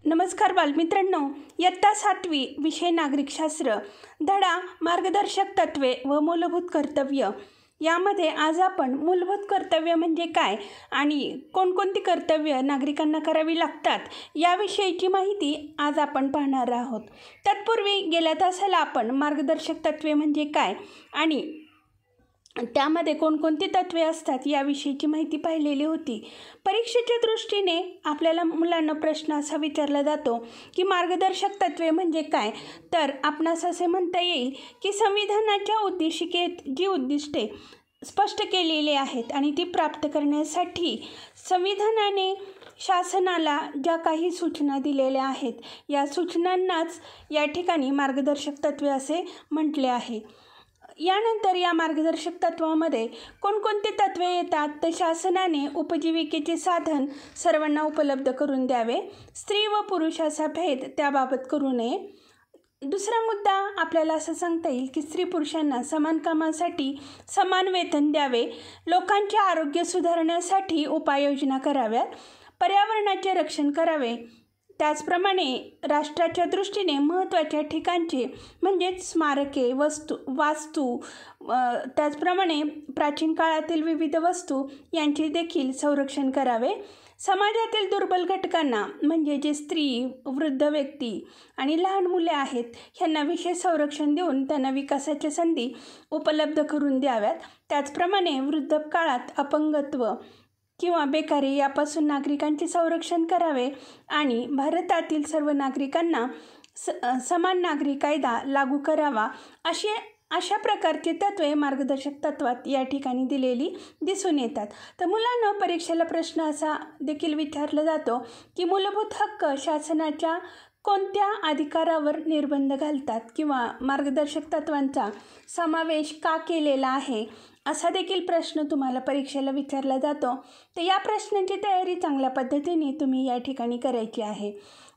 नमस्कार बालमित्रांनो, इयत्ता 7वी विषय नागरिकशास्त्र, धडा मार्गदर्शक तत्त्वे व मूलभूत कर्तव्य यामध्ये आज आपण मूलभूत कर्तव्य म्हणजे काय आणि कोणकोणती कर्तव्य नागरिकांना करावी लागतात याविषयीची माहिती आज आपण पाहणार आहोत. तत्पूर्वी गेल्या तासाला आपण मार्गदर्शक तत्त्वे म्हणजे काय आणि त्यामध्ये कोणकोणती तत्त्वे असतात याविषयीची माहिती पाहिलेली होती. परीक्षेच्या दृष्टीने आपल्याला मुलांना प्रश्न असा विचारला जातो की मार्गदर्शक तत्त्वे म्हणजे काय, तर आपणास असे म्हणता येईल की संविधानाच्या उद्देशिकेत जी उद्दिष्टे स्पष्ट केलेली आहेत आणि ती प्राप्त करण्यासाठी संविधानाने शासनाला ज्या काही सूचना दिलेल्या आहेत या सूचनांनाच या ठिकाणी मार्गदर्शक तत्त्वे असे म्हटले आहे. यानंतर या मार्गदर्शक तत्त्वामध्ये कोणकोणती तत्त्वे येतात तर शासनाने उपजीविकेचे साधन सर्वांना उपलब्ध करून द्यावे, स्त्री व पुरुष असा भेद त्याबाबत करू नये. दुसरा मुद्दा आपल्याला असं सांगता येईल की स्त्री पुरुषांना समान कामासाठी समान वेतन द्यावे, लोकांचे आरोग्य सुधारण्यासाठी उपाययोजना कराव्यात, पर्यावरणाचे रक्षण करावे. त्याचप्रमाणे राष्ट्राच्या दृष्टीने महत्त्वाच्या ठिकाणचे म्हणजेच स्मारके, वास्तू, त्याचप्रमाणे प्राचीन काळातील विविध वस्तू यांचे देखील संरक्षण करावे. समाजातील दुर्बल घटकांना म्हणजे जे स्त्री, वृद्ध व्यक्ती आणि लहान मुले आहेत ह्यांना विशेष संरक्षण देऊन त्यांना विकासाच्या संधी उपलब्ध करून द्याव्यात. त्याचप्रमाणे वृद्धकाळात अपंगत्व किंवा बेकारी यापासून नागरिकांचे संरक्षण करावे आणि भारतातील सर्व नागरिकांना समान नागरी कायदा लागू करावा. अशा प्रकारची तत्त्वे मार्गदर्शक तत्त्वात या ठिकाणी दिलेली दिसून येतात. तर मुलांना परीक्षेला प्रश्न असा देखील विचारला जातो की मूलभूत हक्क शासनाच्या कोणत्या अधिकारावर निर्बंध घालतात किंवा मार्गदर्शक तत्त्वांचा समावेश का केलेला आहे असा देखील प्रश्न तुम्हाला परीक्षेला विचारला जातो. तर या प्रश्नांची तयारी चांगल्या पद्धतीने तुम्ही या ठिकाणी करायची आहे.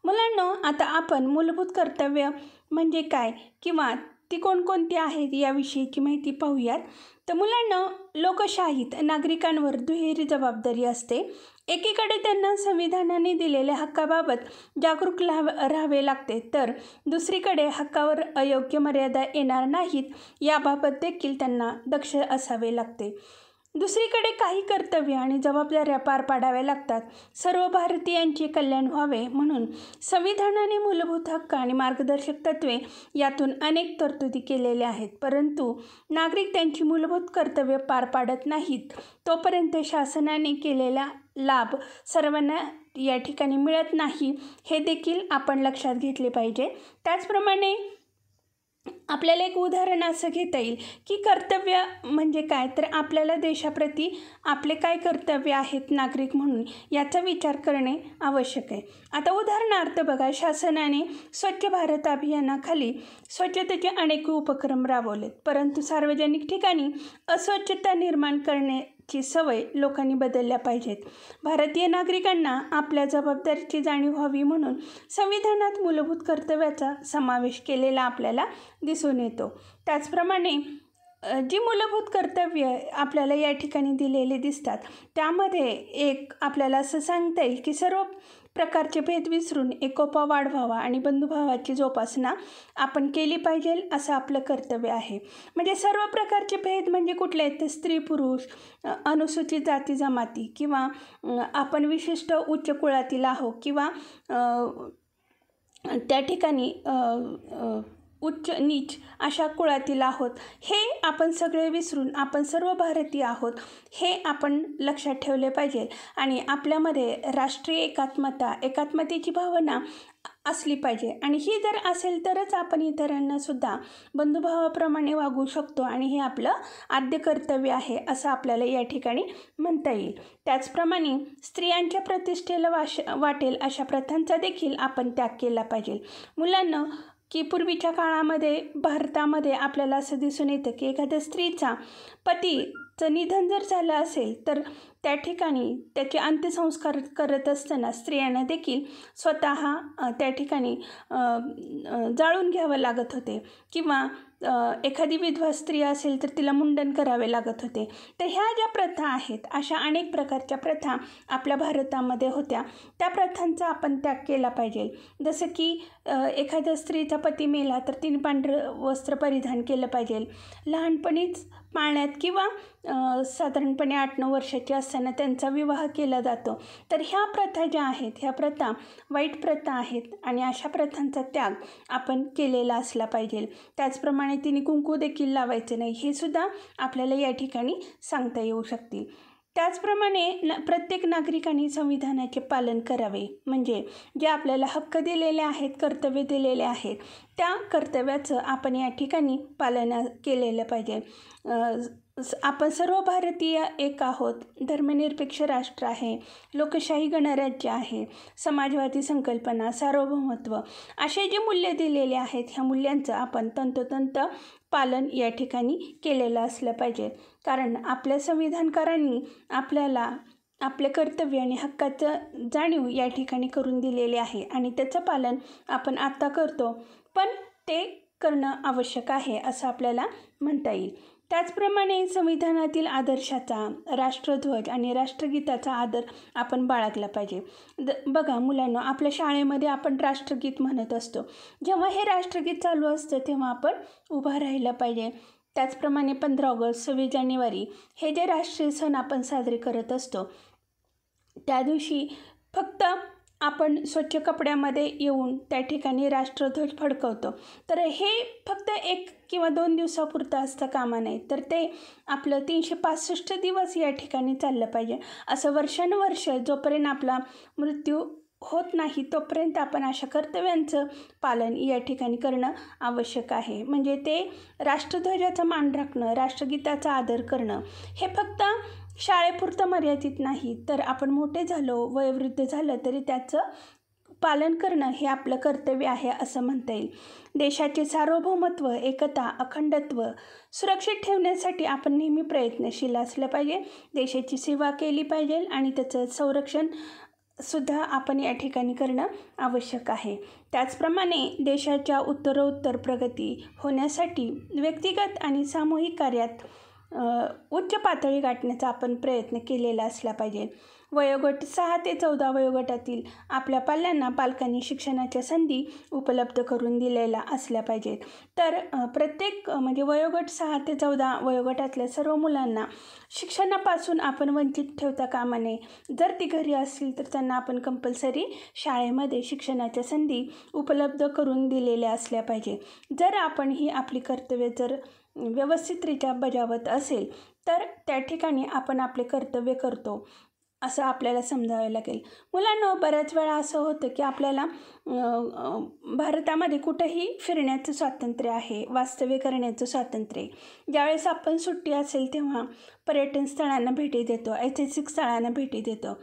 मुलांनो, आता आपण मूलभूत कर्तव्य म्हणजे काय किंवा ती कोणकोणती आहेत याविषयीची माहिती पाहूयात. तर मुलांना लोकशाहीत नागरिकांवर दुहेरी जबाबदारी असते. एकीकडे त्यांना संविधानाने दिलेल्या हक्काबाबत जागरूक राहावे लागते, तर दुसरीकडे हक्कावर अयोग्य मर्यादा येणार नाहीत याबाबत देखील त्यांना दक्ष असावे लागते. दुसरीकडे काही कर्तव्य आणि जबाबदाऱ्या पार पाडाव्या लागतात. सर्व भारतीयांचे कल्याण व्हावे म्हणून संविधानाने मूलभूत हक्क आणि मार्गदर्शक तत्त्वे यातून अनेक तरतुदी केलेल्या आहेत. परंतु नागरिक त्यांची मूलभूत कर्तव्य पार पाडत नाहीत तोपर्यंत शासनाने केलेला लाभ सर्वांना या ठिकाणी मिळत नाही, हे देखील आपण लक्षात घेतले पाहिजे. त्याचप्रमाणे आपल्याला एक उदाहरण असं घेता येईल की कर्तव्य म्हणजे काय, तर आपल्याला देशाप्रती आपले काय कर्तव्य आहेत नागरिक म्हणून याचा विचार करणे आवश्यक आहे. आता उदाहरणार्थ बघा, शासनाने स्वच्छ भारत अभियानाखाली स्वच्छतेचे अनेक उपक्रम राबवलेत, परंतु सार्वजनिक ठिकाणी अस्वच्छता निर्माण करण्याची सवय लोकांनी बदलल्या पाहिजेत. भारतीय नागरिकांना आपल्या जबाबदारीची जाणीव व्हावी म्हणून संविधानात मूलभूत कर्तव्याचा समावेश केलेला आपल्याला दिसून येतो. त्याचप्रमाणे जी मूलभूत कर्तव्य आपल्याला या ठिकाणी दिलेले दिसतात त्यामध्ये एक आपल्याला असं सांगता येईल की सर्व प्रकारचे भेद विसरून एकोपा वाढवावा आणि बंधुभावाची जोपासना आपण केली पाहिजे असं आपलं कर्तव्य आहे. म्हणजे सर्व प्रकारचे भेद म्हणजे कुठले आहेत, स्त्री पुरुष, अनुसूचित जाती जमाती किंवा आपण विशिष्ट उच्च कुळातील आहोत किंवा त्या ठिकाणी उच्च नीच अशा कुळातील आहोत, हे आपण सगळे विसरून आपण सर्व भारतीय आहोत हे आपण लक्षात ठेवले पाहिजे आणि आपल्यामध्ये राष्ट्रीय एकात्मतेची भावना असली पाहिजे आणि ही जर असेल तरच आपण इतरांना सुद्धा बंधुभावाप्रमाणे वागू शकतो आणि हे आपलं आद्य कर्तव्य आहे असं आपल्याला या ठिकाणी म्हणता येईल. त्याचप्रमाणे स्त्रियांच्या प्रतिष्ठेला वाटेल अशा प्रथांचा देखील आपण त्याग केला पाहिजे. मुलांना की पूर्वीच्या काळामध्ये भारतामध्ये आपल्याला असं दिसून येतं की एखाद्या स्त्रीचा पतीचं निधन जर झालं असेल तर त्या ठिकाणी त्याचे अंत्यसंस्कार करत असताना स्त्रियांना देखील स्वतः त्या ठिकाणी जाळून घ्यावं लागत होते किंवा एखादी विधवा स्त्री असेल तर तिला मुंडन करावे लागत होते. तर ह्या ज्या प्रथा आहेत, अशा अनेक प्रकारच्या प्रथा आपल्या भारतामध्ये होत्या. त्या प्रथांचा आपण त्याग केला पाहिजे. जसं की एखाद्या स्त्रीचा पती मेला तर तिने पांढरं वस्त्र परिधान केलं पाहिजे. लहानपणीच पाळण्यात किंवा साधारणपणे 8-9 वर्षाची असताना त्यांचा विवाह केला जातो. तर ह्या प्रथा ज्या आहेत, ह्या प्रथा वाईट प्रथा आहेत आणि अशा प्रथांचा त्याग आपण केलेला असला पाहिजे. त्याचप्रमाणे तिने कुंकू देखील लावायचे नाही, हे सुद्धा आपल्याला या ठिकाणी सांगता येऊ शकते. त्याचप्रमाणे प्रत्येक नागरिकांनी संविधानाचे पालन करावे. म्हणजे जे आपल्याला हक्क दिलेले आहेत, कर्तव्य दिलेले आहेत, त्या कर्तव्याचं आपण या ठिकाणी पालन केलेलं पाहिजे. आपण सर्व भारतीय एक आहोत, धर्मनिरपेक्ष राष्ट्र आहे, लोकशाही गणराज्य आहे, समाजवादी संकल्पना, सार्वभौमत्व असे जे मूल्य दिलेले आहेत, ह्या मूल्यांचं आपण तंतोतंत पालन या ठिकाणी केलेलं असलं पाहिजे. कारण आपल्या संविधानकारांनी आपल्याला आपले कर्तव्य आणि हक्काचं जाणीव या ठिकाणी करून दिलेले आहे आणि त्याचं पालन आपण आत्ता करतो, पण ते करणं आवश्यक आहे असं आपल्याला म्हणता येईल. त्याचप्रमाणे संविधानातील आदर्शाचा, राष्ट्रध्वज आणि राष्ट्रगीताचा आदर आपण बाळगला पाहिजे. बघा मुलांनो, आपल्या शाळेमध्ये आपण राष्ट्रगीत म्हणत असतो. जेव्हा हे राष्ट्रगीत चालू असतं तेव्हा आपण उभं राहिलं पाहिजे. त्याचप्रमाणे 15 ऑगस्ट, 26 जानेवारी हे जे राष्ट्रीय सण आपण साजरे करत असतो, त्या दिवशी फक्त आपण स्वच्छ कपड्यामध्ये येऊन त्या ठिकाणी राष्ट्रध्वज फडकवतो. तर हे फक्त 1 किंवा 2 दिवसापुरतं असतं कामा नये, तर ते आपलं 365 दिवस या ठिकाणी चाललं पाहिजे. असं वर्षानुवर्ष जोपर्यंत आपला मृत्यू होत नाही तोपर्यंत आपण अशा कर्तव्यांचं पालन या ठिकाणी करणं आवश्यक आहे. म्हणजे ते राष्ट्रध्वजाचा मान राखणं, राष्ट्रगीताचा आदर करणं हे फक्त शाळेपुरतं मर्यादित नाही, तर आपण मोठे झालो, वयोवृद्ध झालं तरी त्याचं पालन करणं हे आपलं कर्तव्य आहे असं म्हणता येईल. देशाचे सार्वभौमत्व, एकता, अखंडत्व सुरक्षित ठेवण्यासाठी आपण नेहमी प्रयत्नशील असलं पाहिजे. देशाची सेवा केली पाहिजे आणि त्याचं संरक्षण सुद्धा आपण या ठिकाणी करणं आवश्यक आहे. त्याचप्रमाणे देशाच्या उत्तरोत्तर प्रगती होण्यासाठी व्यक्तिगत आणि सामूहिक कार्यात उच्च पातळी गाठण्याचा आपण प्रयत्न केलेला असला पाहिजे. वयोगट 6 ते 14 वयोगटातील आपल्या पालकांनी शिक्षणाच्या संधी उपलब्ध करून दिलेल्या असल्या पाहिजेत. तर प्रत्येक म्हणजे वयोगट 6 ते 14 वयोगटातल्या सर्व मुलांना शिक्षणापासून आपण वंचित ठेवता कामा नये. जर ती घरी असतील तर त्यांना आपण कंपल्सरी शाळेमध्ये शिक्षणाच्या संधी उपलब्ध करून दिलेल्या असल्या पाहिजे. जर आपण ही आपली कर्तव्य जर व्यवस्थितरित्या बजावत असेल तर त्या ठिकाणी आपण आपले कर्तव्य करतो असं आपल्याला समजावे लागेल. मुलांनो, बऱ्याच वेळा असं होतं की आपल्याला भारतामध्ये कुठंही फिरण्याचं स्वातंत्र्य आहे, वास्तव्य करण्याचं स्वातंत्र्य आहे. ज्यावेळेस आपण सुट्टी असेल तेव्हा पर्यटन स्थळांना भेटी देतो, ऐतिहासिक स्थळांना भेटी देतो.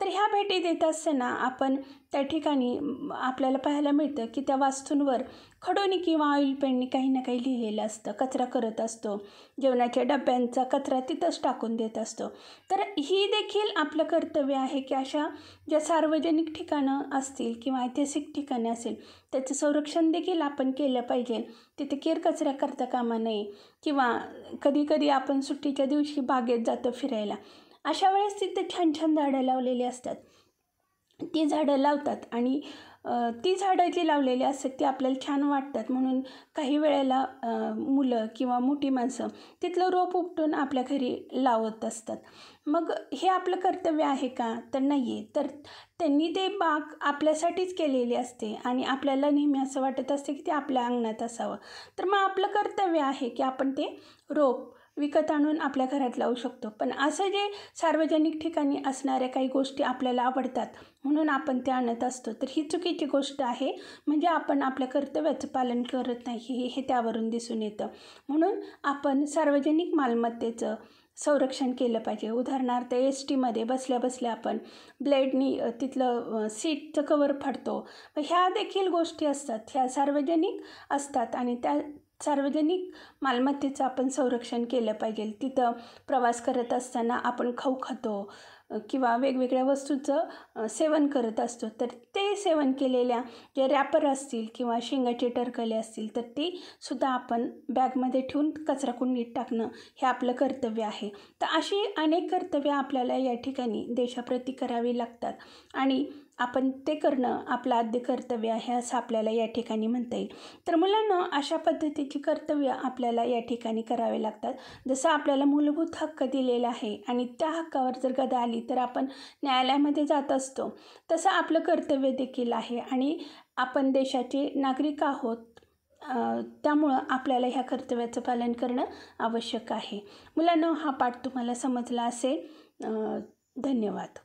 तर ह्या भेटी देत असताना आपण त्या ठिकाणी आपल्याला पाहायला मिळतं की त्या वास्तूंवर खडूनी किंवा ऑइल पेननी काही ना काही लिहिलेलं असतं. कचरा करत असतो, जेवणाच्या डब्यांचा कचरा तिथंच टाकून देत असतो. तर ही देखील आपलं कर्तव्य आहे की अशा ज्या सार्वजनिक ठिकाणं असतील किंवा ऐतिहासिक ठिकाणे असेल त्याचं संरक्षण देखील आपण केलं पाहिजे. तिथे केरकचरा करता कामा नये. किंवा कधीकधी आपण सुट्टीच्या दिवशी बागेत जातो फिरायला, अशा वेळेस तिथे छान छान झाडं लावलेली असतात. ती झाडं लावतात आणि ती झाडं जी लावलेली असतात ती आपल्याला छान वाटतात म्हणून काही वेळेला मुलं किंवा मोठी माणसं तिथलं रोप उपटून आपल्या घरी लावत असतात. मग हे आपलं कर्तव्य आहे का? तर नाही आहे. तर त्यांनी ते बाग आपल्यासाठीच केलेली असते आणि आपल्याला नेहमी असं वाटत असते की ते आपल्या अंगणात असावं. तर मग आपलं कर्तव्य आहे की आपण ते रोप विकत आणून आपल्या घरात लावू शकतो. पण असं जे सार्वजनिक ठिकाणी असणाऱ्या काही गोष्टी आपल्याला आवडतात म्हणून आपण ते आणत असतो, तर ही चुकीची गोष्ट आहे. म्हणजे आपण आपल्या कर्तव्याचं पालन करत नाही हे त्यावरून दिसून येतं. म्हणून आपण सार्वजनिक मालमत्तेचं संरक्षण केलं पाहिजे. उदाहरणार्थ STमध्ये बसल्या बसल्या आपण ब्लेडनी तिथलं सीटचं कवर फाडतो. ह्या देखील गोष्टी असतात, ह्या सार्वजनिक असतात आणि त्या सार्वजनिक मालमत्तेचं आपण संरक्षण केलं पाहिजे. तिथं प्रवास करत असताना आपण खाऊ खातो, किंवा वेगवेगळ्या वस्तूंचं सेवन करत असतो, तर ते सेवन केलेल्या जे रॅपर असतील किंवा शेंगाचे टरकले असतील तर ती सुद्धा आपण बॅगमध्ये ठेवून कचराकुंडीत टाकणं हे आपलं कर्तव्य आहे. तर अशी अनेक कर्तव्य आपल्याला या ठिकाणी देशाप्रती करावी लागतात आणि आपण ते करणं आपलं आद्य कर्तव्य आहे असं आपल्याला या ठिकाणी म्हणता येईल. तर मुलांना अशा पद्धतीची कर्तव्य आपल्याला या ठिकाणी करावे लागतात. जसं आपल्याला मूलभूत हक्क दिलेला आहे आणि त्या हक्कावर जर गदा आली तर आपण न्यायालयामध्ये जात असतो, तसं आपलं कर्तव्य देखील आहे आणि आपण देशाचे नागरिक आहोत. त्यामुळं आपल्याला ह्या कर्तव्याचं पालन करणं आवश्यक आहे. मुलांनो, हा पाठ तुम्हाला समजला असेल. धन्यवाद.